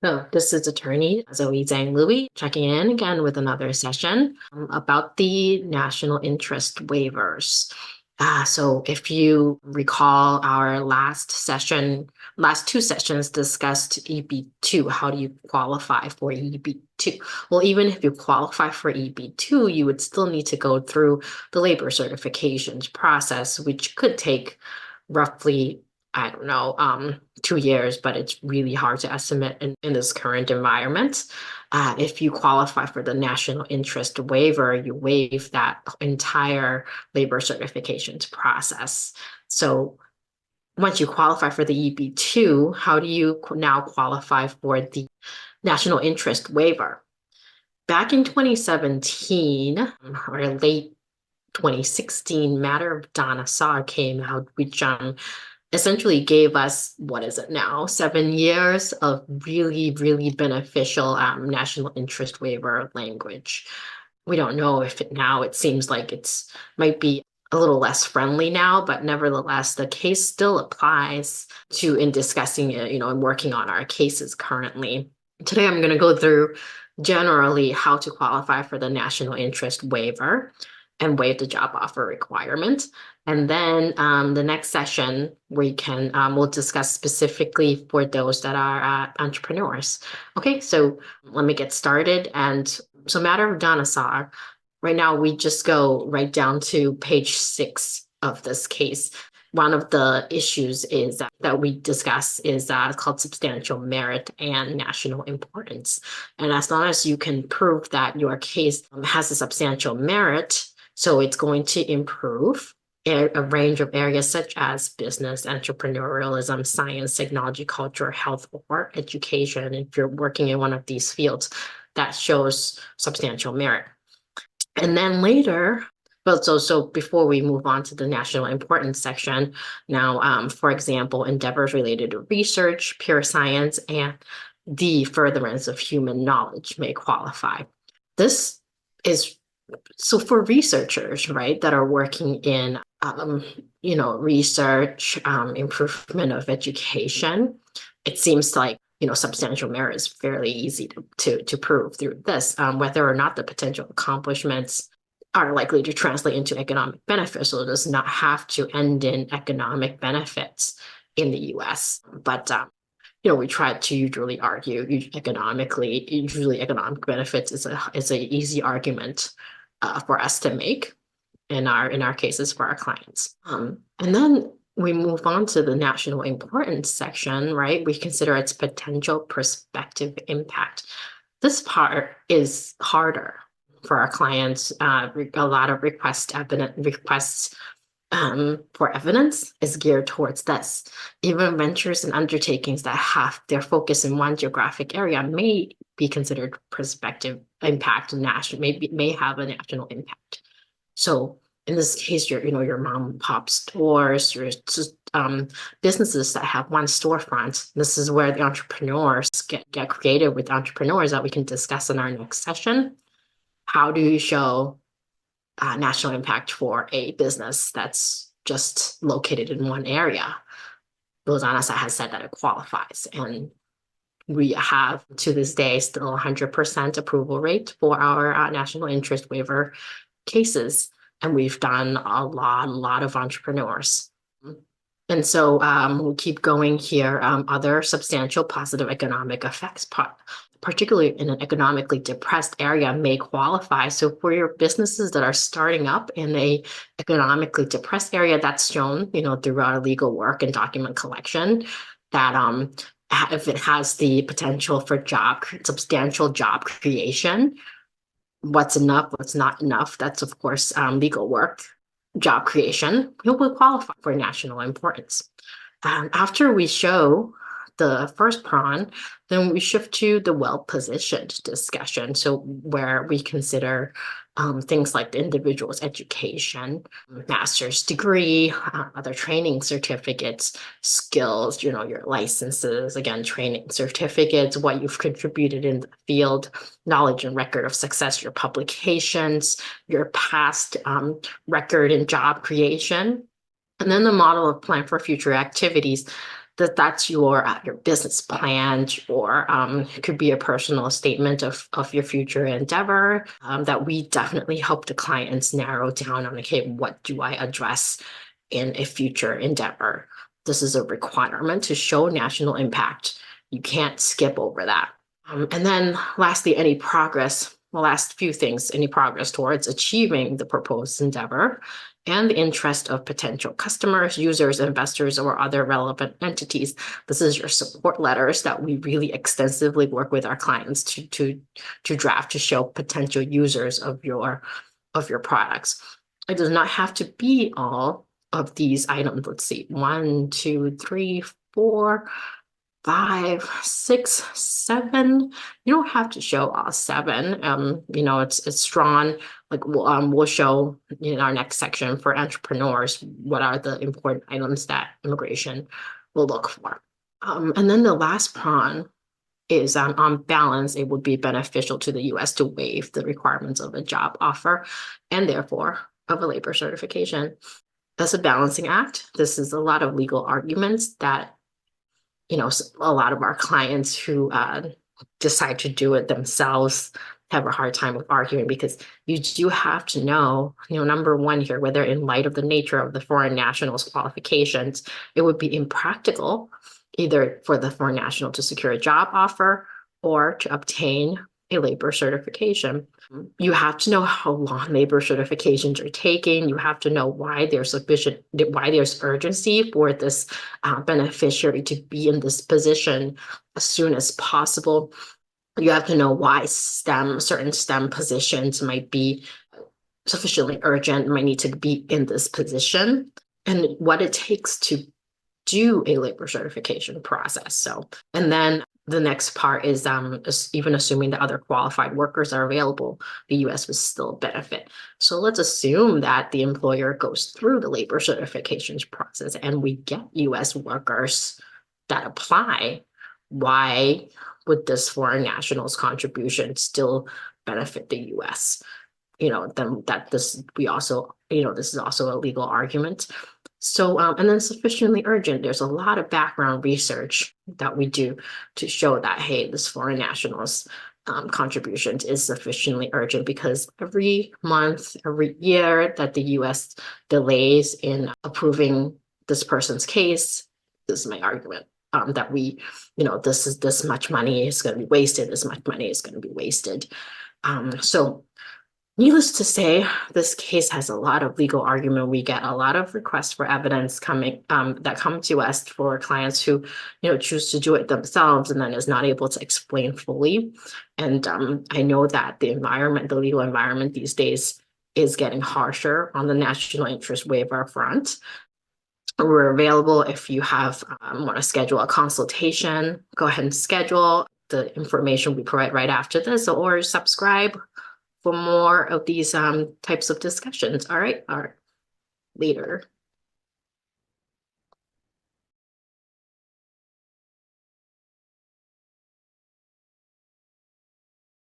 So this is attorney Zoe Zhang-Louie checking in again with another session about the national interest waivers. So if you recall our last two sessions discussed EB-2. How do you qualify for EB-2? Well, even if you qualify for EB-2, you would still need to go through the labor certifications process, which could take roughly, I don't know, 2 years, but it's really hard to estimate in this current environment. If you qualify for the national interest waiver, you waive that entire labor certifications process. So once you qualify for the EB-2, how do you now qualify for the national interest waiver? Back in 2017 or late 2016, matter of Dhanasar came out, which essentially gave us, what is it now, 7 years of really, really beneficial national interest waiver language. We don't know if it seems like it's might be a little less friendly now, but nevertheless, the case still applies to in discussing it, and working on our cases currently. Today, I'm going to go through generally how to qualify for the national interest waiver and waive the job offer requirement. And then the next session, we'll discuss specifically for those that are entrepreneurs. Okay, so let me get started. And so matter of Dhanasar, right now we just go right down to page 6 of this case. One of the issues is that we discuss is called substantial merit and national importance. And as long as you can prove that your case has a substantial merit, so it's going to improve a range of areas such as business, entrepreneurialism, science, technology, culture, health, or education. If you're working in one of these fields, that shows substantial merit. And then later, so before we move on to the national importance section, now, for example, endeavors related to research, pure science, and the furtherance of human knowledge may qualify. This is so for researchers, right, that are working in, research, improvement of education, it seems like, substantial merit is fairly easy to prove through this, whether or not the potential accomplishments are likely to translate into economic benefits. So it does not have to end in economic benefits in the US. But we try to usually argue usually economic benefits is an easy argument for us to make in our cases for our clients. And then we move on to the national importance section, right? We consider its potential prospective impact. This part is harder for our clients. A lot of requests for evidence is geared towards this. Even ventures and undertakings that have their focus in one geographic area may be considered prospective impact, may have a national impact. So in this case, your mom and pop stores, your businesses that have one storefront. This is where the entrepreneurs get creative with entrepreneurs that we can discuss in our next session. How do you show national impact for a business that's just located in one area? Dhanasar has said that it qualifies, and we have to this day still 100% approval rate for our national interest waiver cases, and we've done a lot of entrepreneurs. And so we'll keep going here. Other substantial positive economic effects, particularly in an economically depressed area, may qualify. So for your businesses that are starting up in a economically depressed area, that's shown, through our legal work and document collection, that if it has the potential for substantial job creation, what's enough, what's not enough, that's of course legal work. Job creation, it will qualify for national importance. After we show the first prong, then we shift to the well-positioned discussion. So where we consider things like the individual's education, master's degree, other training certificates, skills, your licenses, again, training certificates, what you've contributed in the field, knowledge and record of success, your publications, your past record in job creation, and then the model of plan for future activities. that's your business plan, or it could be a personal statement of your future endeavor, that we definitely help the clients narrow down on, okay, what do I address in a future endeavor? This is a requirement to show national impact. You can't skip over that. And then lastly, any progress, the last few things, any progress towards achieving the proposed endeavor and the interest of potential customers, users, investors, or other relevant entities. This is your support letters that we really extensively work with our clients to draft to show potential users of your products. It does not have to be all of these items. Let's see, 1, 2, 3, 4, 5, 6, 7. You don't have to show all 7. It's drawn, like we'll show in our next section for entrepreneurs what are the important items that immigration will look for. And then the last prong is, on balance, it would be beneficial to the U.S. to waive the requirements of a job offer and therefore of a labor certification. That's a balancing act. This is a lot of legal arguments that a lot of our clients who decide to do it themselves have a hard time with arguing, because you do have to know, number one here, whether in light of the nature of the foreign national's qualifications, it would be impractical either for the foreign national to secure a job offer or to obtain a labor certification. You have to know how long labor certifications are taking. You have to know why there's urgency for this beneficiary to be in this position as soon as possible. You have to know why certain STEM positions might be sufficiently urgent, might need to be in this position, and what it takes to do a labor certification process. So, and then the next part is even assuming that other qualified workers are available, the U.S. would still benefit. So let's assume that the employer goes through the labor certifications process and we get U.S. workers that apply. Why would this foreign national's contribution still benefit the U.S.? Then this is also a legal argument. So, and then sufficiently urgent, there's a lot of background research that we do to show that, hey, this foreign national's contribution is sufficiently urgent, because every month, every year that the U.S. delays in approving this person's case, this is my argument, that this much money is going to be wasted, this much money is going to be wasted. So needless to say, this case has a lot of legal argument. We get a lot of requests for evidence that come to us for clients who, choose to do it themselves and then is not able to explain fully. And I know that the legal environment these days is getting harsher on the national interest waiver front. We're available if you want to schedule a consultation. Go ahead and schedule. The information we provide right after this, or subscribe for more of these types of discussions. All right, later.